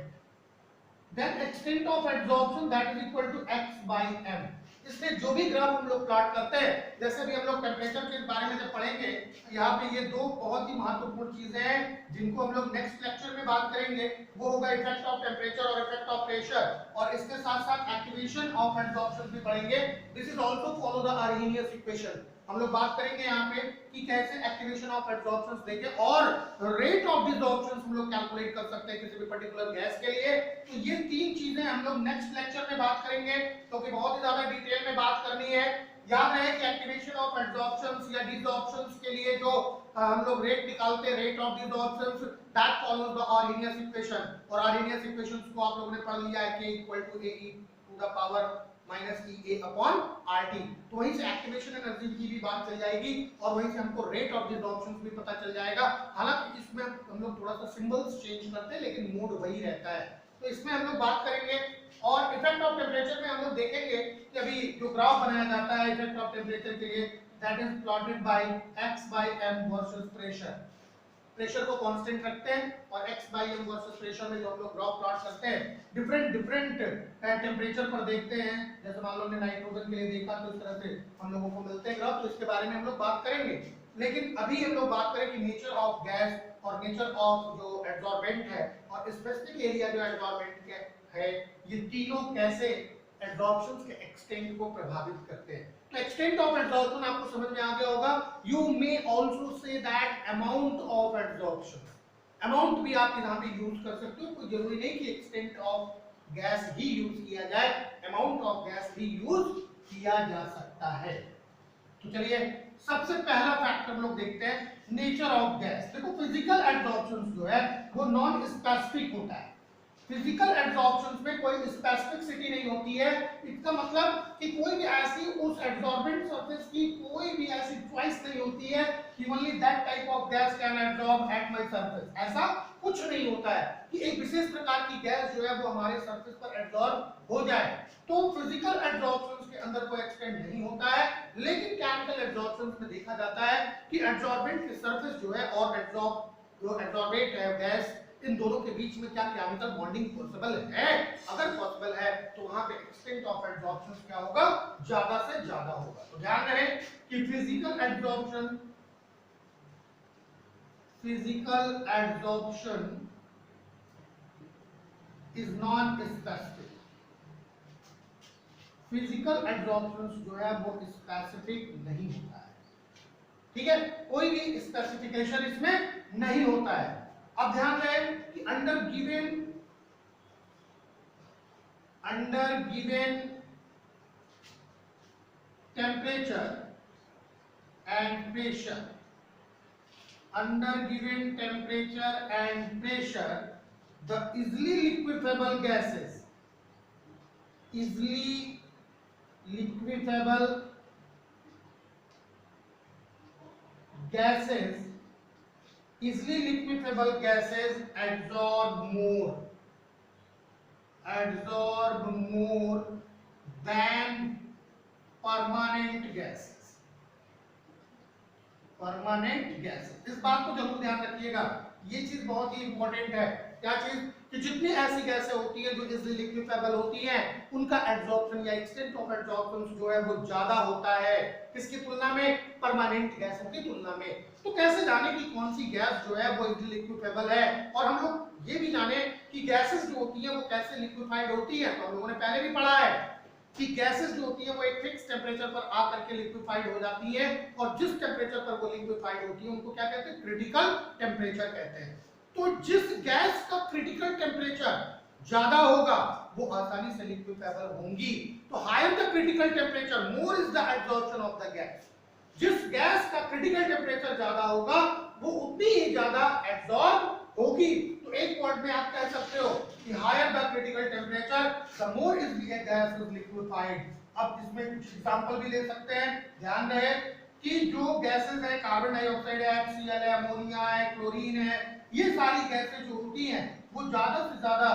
then extent of adsorption that is equal to x by m। इसलिए जो भी ग्राफ हम लोग प्लॉट करते हैं, जैसे भी हम लोग टेम्परेचर के बारे में जब पढ़ेंगे, यहाँ पे ये दो बहुत ही महत्वपूर्ण चीजें हैं जिनको हम लोग नेक्स्ट लेक्चर में बात करेंगे। वो होगा इफेक्ट ऑफ टेम्परेचर और इफेक्ट ऑफ प्रेशर, और इसके साथ साथ एक्टिवेशन ऑफ एडसॉर्प्शन भी पढ़ेंगे। This is also follow the Arrhenius equation. हम लोग बात करेंगे यहाँ पे कि कैसे एक्टिवेशन ऑफ एडसॉर्प्शन देके और रेट ऑफ डिसॉर्प्शन हम लोग कैलकुलेट कर सकते हैं किसी भी पर्टिकुलर गैस के लिए। तो ये तीन चीजें हम लोग नेक्स्ट लेक्चर में बात करेंगे, क्योंकि तो बहुत ही ज्यादा डिटेल में बात करनी है। याद रहे कि एक्टिवेशन ऑफ एडसॉर्प्शन या डिसॉर्प्शन के लिए जो हम लोग रेट निकालते हैं, rate of desorption, that follows the Arrhenius equation. और आर्हेनियस इक्वेशंस को आप लोगों ने पढ़ लिया है कि equal to A to the power minus E A upon R T. तो वहीं से एक्टिवेशन एनर्जी की भी बात चल जाएगी और वहीं से हमको रेट ऑफ डिसॉर्प्शन भी पता चल जाएगा। हालांकि इसमें हम लोग थोड़ा सा सिंबल्स चेंज करते हैं, लेकिन मोड वही रहता है। तो इसमें हम लोग बात करेंगे। और इफेक्ट ऑफ टेम्परेचर में हम लोग देखेंगे कि अभी जो ग्राफ बनाया जाता है इफेक्ट ऑफ टेम्परेचर के लिए, that is plotted by x by m versus pressure. Pressure को कांस्टेंट रखते हैं और x by m versus pressure में जो हम लोग ग्राफ प्लॉट करते हैं, डिफरेंट टेम्परेचर पर देखते हैं। जैसे मान लो हमने नाइट्रोजन के लिए देखा, तो इस तरह से हम लोगों को मिलते हैं ग्राफ। तो इसके बारे में हम लोग बात करेंगे, लेकिन अभी हम लोग बात करें कि नेचर ऑफ गैस और नेचर ऑफ जो एडसॉर्बेंट है और स्पेसिफिक एरिया जो एडसॉर्बेंट के है, ये तीनों कैसे एडसॉर्प्शन के एक्सटेंट को प्रभावित करते हैं। तो एक्सटेंट ऑफ एडसॉर्प्शन आपको समझ में आ गया होगा। You may also say that amount of adsorption, amount भी आप यहां पे यूज कर सकते हो। कोई जरूरी नहीं कि extent of gas he use किया जाए, अमाउंट ऑफ गैस भी यूज किया जा सकता है। तो चलिए सबसे पहला फैक्ट हम लोग देखते हैं, नेचर ऑफ गैस। देखो फिजिकल एडसॉर्प्शन जो है वो नॉन स्पेसिफिक होता है। फिजिकल एडसॉर्प्शन में कोई स्पेसिफिसिटी नहीं होती है। इसका मतलब कि कोई भी ऐसी उस एडसॉर्बेंट सरफेस की कोई भी ऐसी चॉइस नहीं होती है कि only that type of gas can absorb at my surface. ऐसा कुछ नहीं होता है कि एक विशेष प्रकार की गैस जो है वो हमारे सरफेस पर एब्जॉर्ब हो जाए। तो फिजिकल एडसॉर्प्शन के अंदर कोई एक्सटेंट नहीं होता है, लेकिन केमिकल एडसॉर्प्शन में देखा जाता है कि एडसॉर्बेंट की सरफेस जो है और एडसॉर्बेट है गैस, इन दोनों के बीच में क्या केमिकल बॉन्डिंग पॉसिबल है। अगर पॉसिबल है तो वहां पे एक्सटेंट ऑफ एडसॉर्प्शन क्या होगा, ज्यादा से ज्यादा होगा। तो ध्यान रहे कि physical adsorption is non specific. Physical adsorption जो है वो स्पेसिफिक नहीं होता है, ठीक है, कोई भी स्पेसिफिकेशन इसमें नहीं होता है। अब ध्यान रहे कि under given temperature and pressure, the easily liquefiable gases absorb more than permanent gases। इस बात को जरूर ध्यान रखिएगा, ये चीज बहुत ही इंपॉर्टेंट है। क्या चीज कि जितनी ऐसी गैसें होती हैं जो इजीली लिक्विफाइबल होती हैं, उनका एब्जॉर्प्शन या एक्सटेंट ऑफ एब्जॉर्प्शन जो है वो ज्यादा होता है किसकी तुलना में, परमानेंट गैसों की तुलना में। तो कैसे जाने कि कौन सी गैस जो है वो इजीली लिक्विफाइबल है, और हम लोग ये भी जाने कि गैसेस जो होती है वो कैसे लिक्विफाइड होती है। तो हम लोगों ने पहले भी पढ़ा है कि गैसेस जो होती है वो एक फिक्स टेम्परेचर पर आकर के लिक्विफाइड हो जाती है, और जिस टेम्परेचर पर वो लिक्विफाइड होती है उनको क्या कहते हैं, क्रिटिकल टेम्परेचर कहते हैं। तो जिस गैस का क्रिटिकल टेम्परेचर ज्यादा होगा वो आसानी से लिक्विफाइबल होंगी। तो higher the critical temperature more is the absorption of the gas. जिस गैस का क्रिटिकल टेम्परेचर ज्यादा होगा वो उतनी ही ज्यादा एब्जॉर्ब होगी। तो एक वर्ड में आप कह सकते हो कि higher the critical temperature the more is the gas is liquefied. अब इसमें कुछ एग्जांपल भी ले सकते हैं। ध्यान रहे कि जो गैसेस है, कार्बन डाइऑक्साइड है, HCl है, अमोनिया है, क्लोरीन है, ये सारी गैसें जो होती हैं वो ज्यादा से ज्यादा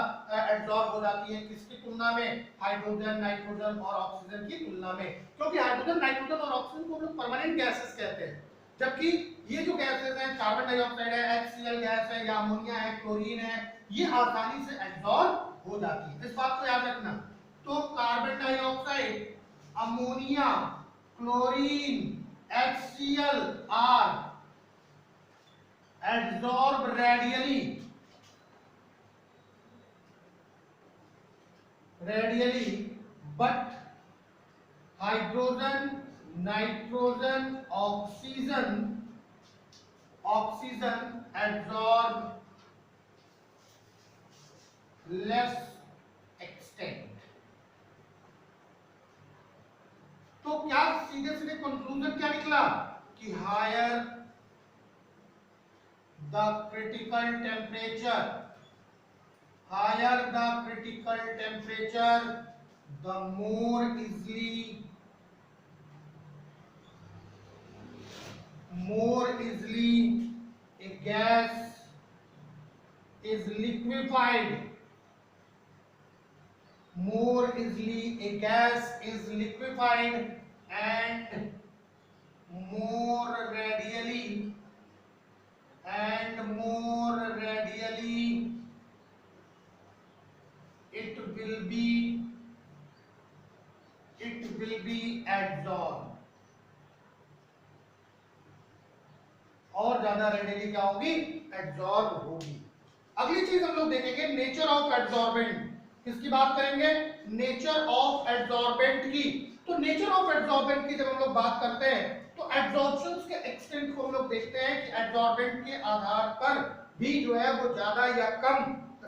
एब्जॉर्ब हो जाती हैं किसकी तुलना में, हाइड्रोजन, नाइट्रोजन और ऑक्सीजन की तुलना में। क्योंकि हाइड्रोजन, नाइट्रोजन और ऑक्सीजन को हम लोग परमानेंट गैसेस कहते हैं। जबकि ये जो गैसेस हैं, कार्बन डाइऑक्साइड है, HCl गैस है, या अमोनिया है, क्लोरीन है, ये आसानी से एब्जॉर्ब हो जाती है। इस बात को याद रखना। तो carbon dioxide, ammonia, chlorine, HCl are absorb readily, but hydrogen, nitrogen, oxygen absorb less extent. तो क्या सीधे सीधे कंक्लूजन क्या निकला कि higher the critical temperature, the more easily a gas is liquefied, and more readily it will be absorbed, और ज्यादा radially क्या होगी, एब्जॉर्ब होगी। अगली चीज हम लोग देखेंगे नेचर ऑफ एब्जॉर्बेंट। किसकी बात करेंगे, नेचर ऑफ एब्जॉर्बेंट की। तो नेचर ऑफ एब्जॉर्बेंट की जब हम लोग बात करते हैं तो एब्जॉर्प्शंस के एक्सटेंट को हम लोग देखते हैं कि एब्जॉर्बेंट के आधार पर भी जो है वो ज्यादा या कम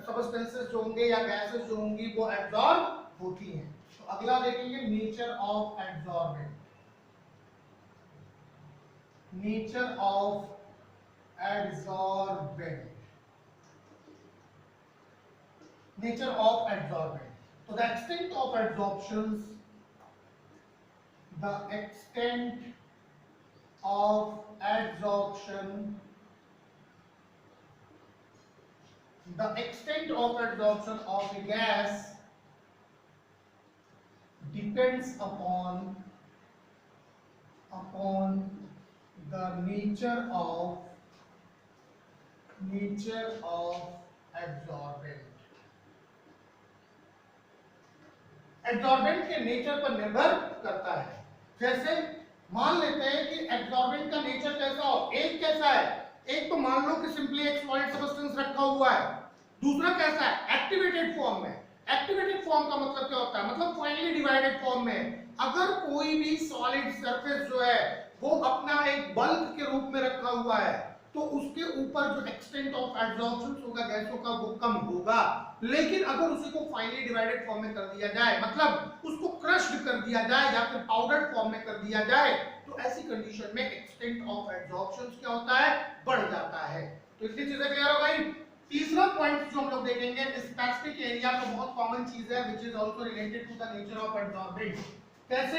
सब्सटेंसेस जो होंगे या गैसेस जो होंगी वो एब्जॉर्ब होती हैं। तो अगला देखेंगे nature of absorbent. Nature of adsorbent, nature of adsorbent. So the extent of absorptions, the extent of absorption of a gas depends upon the nature of absorbent. Absorbent के नेचर पर निर्भर करता है। जैसे मान लेते हैं कि एब्जॉर्बेंट का नेचर कैसा हो, एक कैसा है, एक तो मान लो कि सिंपली एक सॉलिड सब्सटेंस रखा हुआ है, दूसरा कैसा है, एक्टिवेटेड फॉर्म में। एक्टिवेटेड फॉर्म का मतलब क्या होता है, मतलब फाइनली डिवाइडेड फॉर्म में। अगर कोई भी सॉलिड सरफेस जो है वो अपना एक बल्क के रूप में रखा हुआ है तो उसके ऊपर जो एक्सटेंट ऑफ एब्जॉर्प्शन होगा गैसों का वो कम होगा। लेकिन अगर उसी को फाइनली डिवाइडेड फॉर्म में कर दिया जाए, मतलब उसको क्रश्ड कर दिया जाए या फिर पाउडर्ड फॉर्म में कर दिया जाए, तो ऐसी कंडीशन में एक्सटेंट ऑफ एब्जॉर्प्शन क्या होता है, बढ़ जाता है। तो इतनी चीजें क्लियर हो गई। तीसरा पॉइंट जो हम लोग देखेंगे स्पेसिफिक एरिया, तो बहुत कॉमन चीज है which is also related to the nature of absorbent. कैसे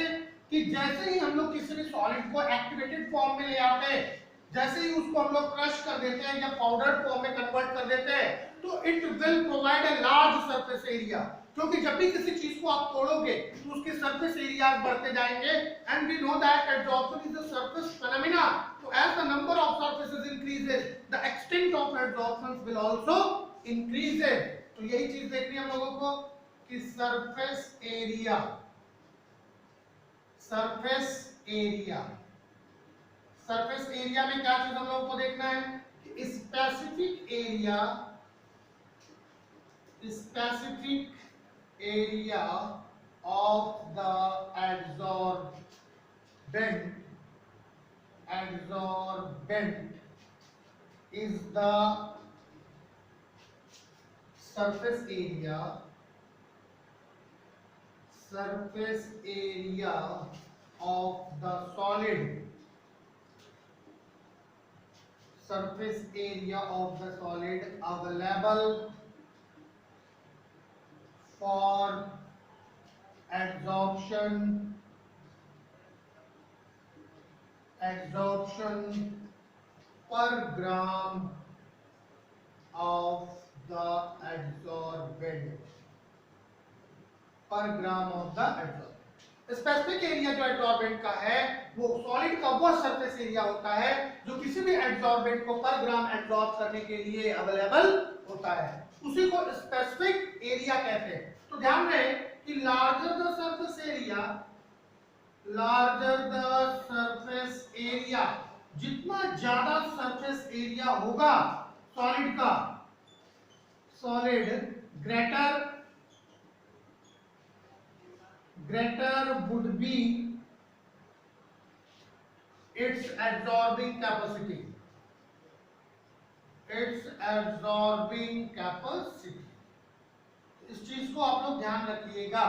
कि जैसे ही हम लोग किसी भी सॉलिड को एक्टिवेटेड फॉर्म में ले आते हैं, जैसे ही उसको हम लोग क्रश कर देते हैं या पाउडर फॉर्म में कन्वर्ट कर देते हैं, तो it will provide a large surface area. क्योंकि जब भी किसी चीज को आप तोड़ोगे तो उसके सरफेस एरियाज बढ़ते जाएंगे, and we know that absorption is a surface phenomena. तो as the number of surfaces increases the extent of absorption will also increases. तो यही चीज देखनी है हम लोगों को कि सरफेस एरिया में क्या चीज हम लोगों को देखना है कि specific area of the absorbent is the surface area of the solid, available for absorption per gram of the adsorbent, specific area जो एडसॉर्बेंट का है वो सॉलिड का वो सरफेस एरिया होता है जो किसी भी एडसॉर्बेंट को पर ग्राम एब्जॉर्ब करने के लिए अवेलेबल होता है, उसी को स्पेसिफिक एरिया कहते हैं। तो ध्यान रहे कि larger the surface area, larger the surface area, जितना ज्यादा सरफेस एरिया होगा सॉलिड का, solid greater would be its absorbing capacity, its absorbing capacity। इस चीज को आप लोग ध्यान रखिएगा,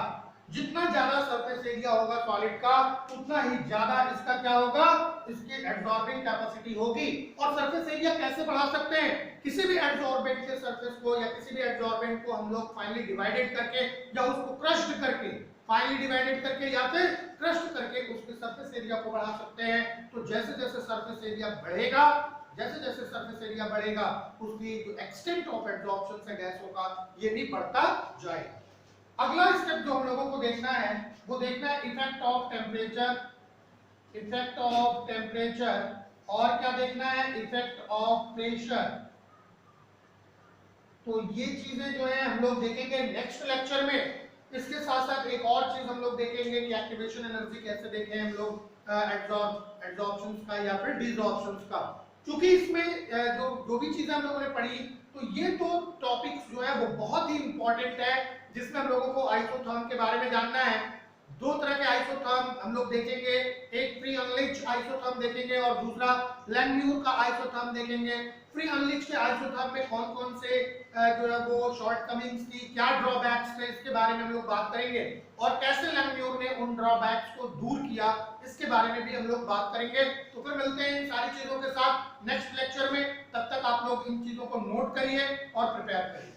जितना ज्यादा सरफेस एरिया होगा सॉलिड का उतना ही ज्यादा इसका क्या होगा, इसकी एब्जॉर्बिंग कैपेसिटी होगी। और सरफेस एरिया कैसे बढ़ा सकते हैं, किसी भी एब्जॉर्बेंट के सरफेस को या किसी भी एब्जॉर्बेंट को हम लोग फाइनली डिवाइडेड करके या उसको क्रश्ड करके, फाइनली डिवाइडेड करके या फिर क्रश्ड करके उसके सरफेस एरिया को बढ़ा सकते हैं। तो जैसे जैसे सरफेस एरिया बढ़ेगा, जैसे जैसे सरफेस एरिया बढ़ेगा उसकी जो एक्सटेंट ऑफ एब्जॉर्प्शन है गैसों का ये भी बढ़ता जाएगा। अगला स्टेप जो हम लोगों को देखना है वो देखना है effect of temperature, effect of temperature, और क्या देखना है, इफेक्ट ऑफ प्रेशर। तो ये चीजें जो है हम लोग देखेंगे नेक्स्ट लेक्चर में। इसके साथ साथ एक और चीज हम लोग देखेंगे कि एक्टिवेशन एनर्जी कैसे देखें हम लोग एब्जॉर्प्शन का या फिर डिसॉर्प्शन का। क्योंकि इसमें जो भी चीजें हम लोगों ने पढ़ी तो ये तो टॉपिक्स जो है वो बहुत ही इंपॉर्टेंट है जिसमें हम लोगों को आइसोथर्म के बारे में जानना है। दो तरह के आइसोथर्म हम लोग देखेंगे, एक फ्री अनलिच्ड आइसोथर्म देखेंगे और दूसरा लैंगम्यूर का आइसोथर्म देखेंगे। फ्री अनलिच्ड के आइसोथर्म में कौन कौन से जो है वो शॉर्टकमिंग्स थी, क्या ड्रॉबैक्स थे, इसके बारे में हम लोग बात करेंगे और कैसे लैंगम्यूर ने उन ड्रॉबैक्स को दूर किया इसके बारे में भी हम लोग बात करेंगे। तो फिर मिलते हैं इन सारी चीजों के साथ नेक्स्ट लेक्चर में। तब तक आप लोग इन चीजों को नोट करिए और प्रिपेयर करिए।